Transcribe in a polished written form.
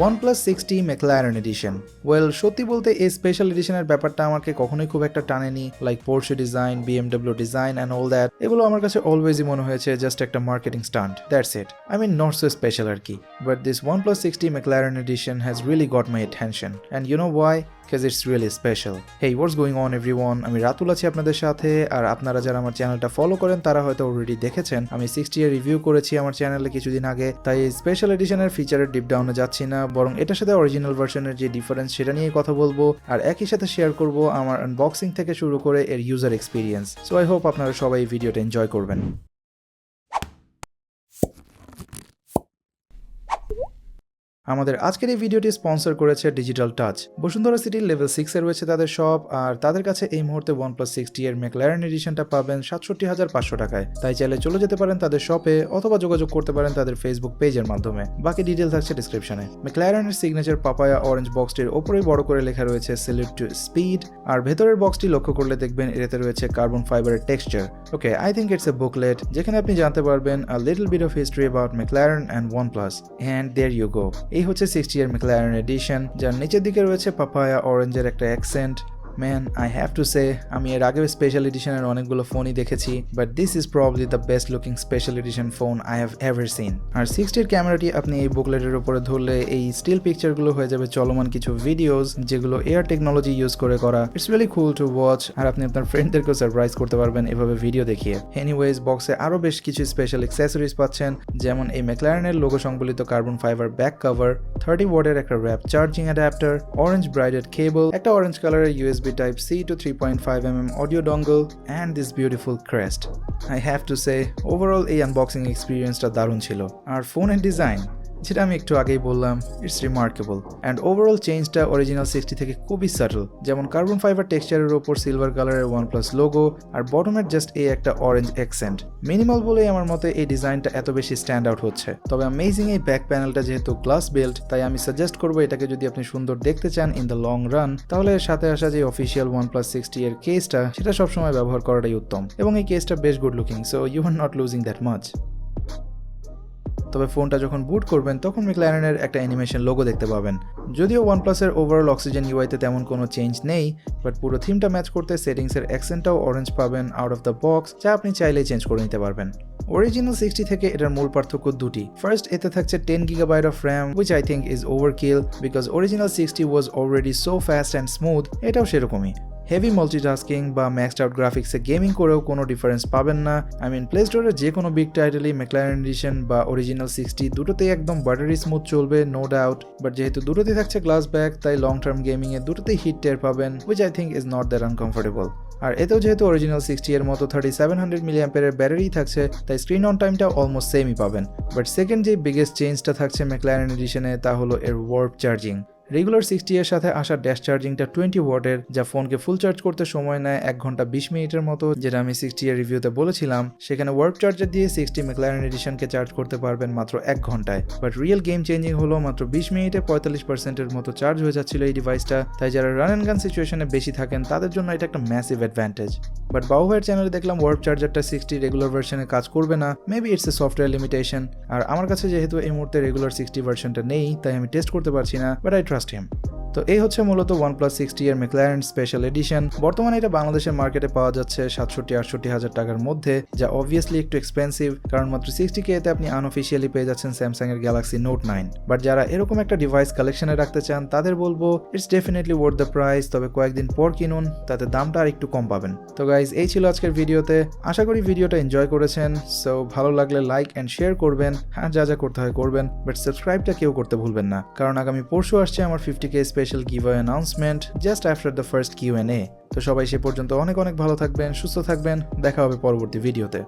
OnePlus 6T McLaren Edition. Well, সত্যি বলতে এই স্পেশাল এডিশনের ব্যাপারটা আমাকে কখনোই খুব একটা টানেনি, like Porsche design, BMW design and all that. এগুলো আমার কাছে অলওয়েজই মনে হয়েছে জাস্ট একটা marketing stunt, that's it. I mean not so special আর কি। But this OnePlus 6T McLaren Edition has really got my attention. And you know why? Because it's really special. Hey, what's going on everyone? আমি রাতুল আছি আপনাদের সাথে, আর আপনারা যারা আমার চ্যানেলটা ফলো করেন তারা হয়তো অলরেডি দেখেছেন আমি 60 এর রিভিউ করেছি আমার চ্যানেলে কিছুদিন আগে, তাই এই স্পেশাল এডিশনের ফিচারের ডিপ ডাউনে যাচ্ছি না, বরং এটার সাথে অরিজিনাল ভার্সনের যে ডিফারেন্স সেটা নিয়ে কথা বলবো, আর একই সাথে শেয়ার করব আমার আনবক্সিং থেকে শুরু করে এর user experience. So I hope আপনারা সবাই এই ভিডিওটা এনজয় করবেন। আমাদের আজকের এই ভিডিওটি স্পন্সর করেছে ডিজিটাল টাচ। বসুন্ধরা সিটির লেভেল 6 এ রয়েছে তাদের শপ, আর তাদের কাছে এই মুহূর্তে OnePlus 6T এর McLaren এডিশনটা পাবেন 67,500 টাকায়। তাই চাইলে চলে যেতে পারেন তাদের শপে, অথবা যোগাযোগ করতে পারেন তাদের ফেসবুক পেজের মাধ্যমে। বাকি ডিটেল থাকছে ডিসক্রিপশনে। McLaren এর সিগনেচার পাপায়া অরেঞ্জ বক্সটির ওপরেই বড় করে লেখা রয়েছে সেলিউট টু স্পিড, আর ভেতরের বক্সটি লক্ষ্য করলে দেখবেন এতে রয়েছে কার্বন ফাইবারের texture. Okay, I think it's a booklet যেখানে আপনি জানতে পারবেন a little bit of history about McLaren and OnePlus, and there you go. এই হচ্ছে 60 এর McLaren Edition, যার নিচের দিকে রয়েছে পাপায়া অরেঞ্জের একটা accent. Man, I have to say, আমি এর আগেও স্পেশাল এডিশনের অনেকগুলো ফোনই দেখেছি, but this is probably the best looking special edition phone I have ever seen. আর 60 এর ক্যামেরাটি আপনি এই বুকলেটের উপরে ধরলে এই স্টিল পিকচারগুলো হয়ে যাবে চলমান কিছু ভিডিওস, যেগুলো এয়ার টেকনোলজি ইউজ করে করা। It's really cool to watch, আর আপনি আপনার ফ্রেন্ডদেরকেও সারপ্রাইজ করতে পারবেন এভাবে ভিডিও দেখিয়ে। এনিওয়েজ, বক্সে আরও বেশ কিছু স্পেশাল অ্যাক্সেসরিজ পাচ্ছেন, যেমন এই ম্যাকলারেনের লোগো সংবলিত কার্বন ফাইবার ব্যাক কভার, 30 ওয়াটের একটা warp charging adapter, orange braided cable, একটা অরেঞ্জ কালারের USB type C to 3.5mm audio dongle, and this beautiful crest. I have to say, overall এই আনবক্সিং এক্সপিরিয়েন্সটা দারুণ ছিল। আর ফোনের ডিজাইন, যেটা আমি একটু আগেই বললাম, ইটস রিমার্কেবল, অ্যান্ড ওভারঅল চেঞ্জটা অরিজিনাল 60 থেকে খুবই সাটল। যেমন কার্বন ফাইবার টেক্সচারের ওপর সিলভার কালারের OnePlus লোগো, আর বটমের জাস্ট এই একটা অরেঞ্জ অ্যাকসেন্ট। মিনিমাল বলেই আমার মতে এই ডিজাইনটা এত বেশি স্ট্যান্ড আউট হচ্ছে। তবে অ্যামেজিং এই ব্যাক প্যানেলটা যেহেতু গ্লাস বিল্ড, তাই আমি সাজেস্ট করবো এটাকে যদি আপনি সুন্দর দেখতে চান ইন দ্য লং রান, তাহলে এর সাথে আসা যে অফিসিয়াল OnePlus 60 এর কেসটা, সেটা সবসময় ব্যবহার করাটাই উত্তম, এবং এই কেসটা বেশ good looking, so you are not losing that much. তবে ফোনটা যখন বুট করবেন তখন ম্যাকলারেনের একটা অ্যানিমেশন লোগো দেখতে পাবেন। যদিও OnePlus-এর ওভারঅল অক্সিজেন ইউআইতে তেমন কোনো চেঞ্জ নেই, বাট পুরো থিমটা ম্যাচ করতে সেটিংসের অ্যাকসেন্টটাও অরেঞ্জ পাবেন আউট অফ দ্য বক্স, যা আপনি চাইলেই চেঞ্জ করে নিতে পারবেন। অরিজিনাল 60 থেকে এটার মূল পার্থক্য দুটি। ফার্স্ট, এতে থাকছে 10GB of RAM, which I think is overkill because original 60 was already so fast and smooth. এটাও সেরকমই। হেভি মাল্টিটাস্কিং বা ম্যাক্সড আউট গ্রাফিক্সে গেমিং করেও কোনো ডিফারেন্স পাবেন না। আই মিন প্লে স্টোরের যে কোনো বিগ টাইটেলই McLaren এডিশন বা অরিজিনাল 60 দুটোতেই একদম বাটারি স্মুথ চলবে, নো ডাউট। বাট যেহেতু দুটোতেই থাকছে গ্লাস ব্যাক, তাই লং টার্ম গেমিংয়ে দুটোতেই হিট টের পাবেন, which I think is not that uncomfortable. আর এতেও যেহেতু অরিজিনাল 60 এর মতো 3700 mAh এর ব্যাটারি থাকছে, তাই স্ক্রিন অন টাইমটা অলমোস্ট সেমই পাবেন। বাট সেকেন্ড যে বিগেস্ট চেঞ্জটা থাকছে McLaren এডিশনে, তা হলো এর ওয়ার্প চার্জিং। রেগুলার 60 এর সাথে আসা ড্যাশ চার্জিংটা 20 ওয়াটের, যা ফোনকে ফুল চার্জ করতে সময় নেয় 1 ঘন্টা 20 মিনিটের মতো, যেটা আমি 60 এর রিভিউতে বলেছিলাম। সেখানে ওয়ার্প চার্জার দিয়ে 60 McLaren এডিশনকে চার্জ করতে পারবেন মাত্র 1 ঘন্টায়। বাট রিয়েল গেম চেঞ্জিং হলো মাত্র 20 মিনিটে 45%-এর মতো চার্জ হয়ে যাচ্ছিল এই ডিভাইসটা, তাই যারা রান অ্যান্ড গান সিচুয়েশনে বেশি থাকেন তাদের জন্য এটা একটা ম্যাসিভ অ্যাডভান্টেজ। বাট বাবু ভাইয়ের চ্যানেলে দেখলাম ওয়ার্প চার্জারটা 60 রেগুলার ভার্সনে কাজ করবে না, maybe it's a software limitation. আর আমার কাছে যেহেতু এই মুহূর্তে রেগুলার 60 ভার্সনটা নেই, তাই আমি টেস্ট করতে পারছি না, বাট আই ট্রাস্ট হিম। তো এই হচ্ছে মূলত OnePlus 60 এর McLaren স্পেশাল এডিশন। বর্তমানে এটা বাংলাদেশের মার্কেটে পাওয়া যাচ্ছে 67-68 হাজার টাকার মধ্যে, যা অবভিয়াসলি একটু এক্সপেন্সিভ, কারণ মাত্র 60K এতে আপনি আনঅফিসিয়ালি পেয়ে যাচ্ছেন স্যামসাং এর Galaxy Note 9। বাট যারা এরকম একটা ডিভাইস কালেকশনে রাখতে চান তাদের বলবো it's definitely worth the price, তবে কয়েকদিন পর কিনুন, তাতে দামটা আর একটু কম পাবেন। তো গাইজ, এই ছিল আজকের ভিডিওতে। আশা করি ভিডিওটা এনজয় করেছেন। সো ভালো লাগলে লাইক অ্যান্ড শেয়ার করবেন, হ্যাঁ যা যা করতে হয় করবেন, বাট সাবস্ক্রাইবটা কেউ করতে ভুলবেন না, কারণ আগামী পরশু আসছে আমার 50K special giveaway announcement just after the first Q&A. তো সবাই সে পর্যন্ত অনেক অনেক ভালো থাকবেন, সুস্থ থাকবেন, দেখা হবে পরবর্তী ভিডিওতে।